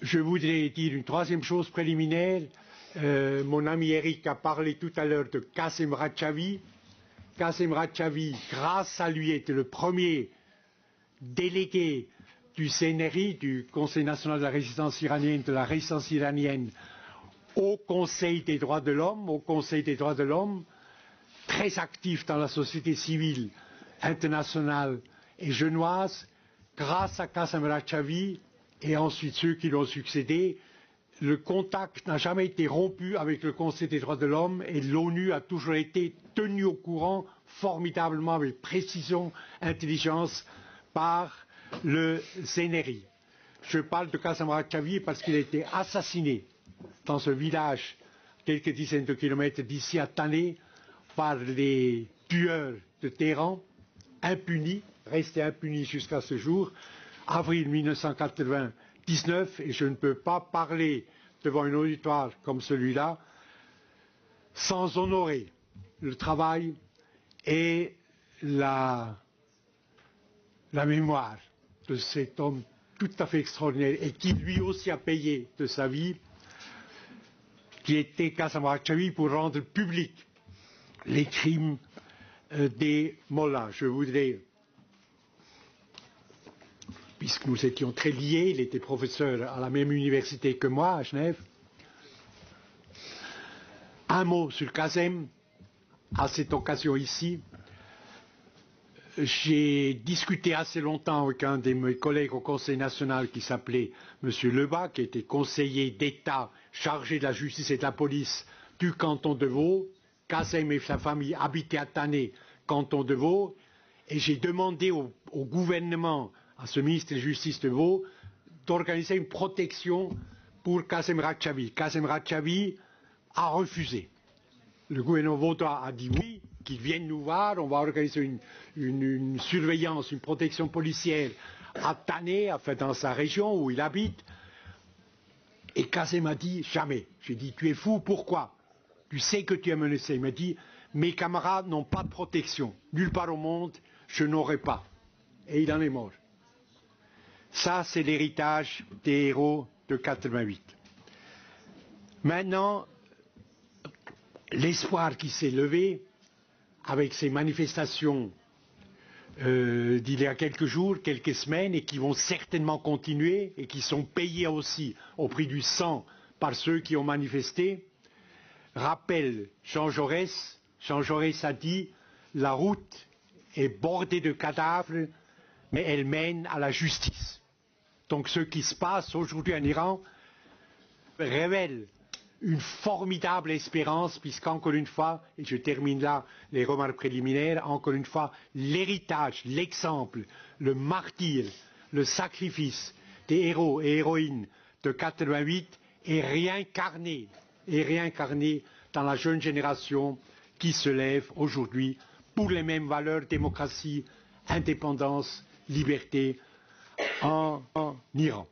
Je voudrais dire une troisième chose préliminaire. Mon ami Eric a parlé tout à l'heure de Kasem Radchavi. Kasem Radchavi, grâce à lui, était le premier délégué du CNRI, du Conseil national de la résistance iranienne, de la résistance iranienne, au Conseil des droits de l'homme, très actif dans la société civile internationale et genevoise. Grâce à Kasem Radchavi et ensuite ceux qui l'ont succédé, le contact n'a jamais été rompu avec le Conseil des droits de l'homme et l'ONU a toujours été tenue au courant formidablement, avec précision, intelligence, par le CNRI. Je parle de Kasem Radchavi parce qu'il a été assassiné dans ce village, quelques dizaines de kilomètres d'ici, à Tané, par les tueurs de Téhéran, impunis, restés impunis jusqu'à ce jour, avril 1999, et je ne peux pas parler devant un auditoire comme celui-là sans honorer le travail et la mémoire de cet homme tout à fait extraordinaire et qui lui aussi a payé de sa vie, qui était Kasem Radchavi, pour rendre public les crimes des mollahs. Je voudrais, puisque nous étions très liés, il était professeur à la même université que moi, à Genève, un mot sur Kasem, à cette occasion ici. J'ai discuté assez longtemps avec un de mes collègues au Conseil national qui s'appelait M. Lebas, qui était conseiller d'État chargé de la justice et de la police du canton de Vaud. Kasem et sa famille habitaient à Tané, canton de Vaud, et j'ai demandé au gouvernement, à ce ministre de la Justice de Vaud, d'organiser une protection pour Kasem Radchavi. Kasem Radchavi a refusé. Le gouvernement vaudois a dit oui, qu'ils viennent nous voir, on va organiser une surveillance, une protection policière à Tané, enfin dans sa région où il habite. Et Kasem a dit jamais. J'ai dit tu es fou, pourquoi? Tu sais que tu es menacé. Il m'a dit mes camarades n'ont pas de protection. Nulle part au monde, je n'aurai pas. Et il en est mort. Ça, c'est l'héritage des héros de 88. Maintenant, l'espoir qui s'est levé avec ces manifestations d'il y a quelques jours, quelques semaines, et qui vont certainement continuer, et qui sont payées aussi au prix du sang par ceux qui ont manifesté, rappelle Jean Jaurès. Jean Jaurès a dit « La route est bordée de cadavres, mais elle mène à la justice ». Donc ce qui se passe aujourd'hui en Iran révèle une formidable espérance, puisqu'encore une fois, et je termine là les remarques préliminaires, encore une fois, l'héritage, l'exemple, le martyre, le sacrifice des héros et héroïnes de 88 est réincarné dans la jeune génération qui se lève aujourd'hui pour les mêmes valeurs, démocratie, indépendance, liberté en Iran.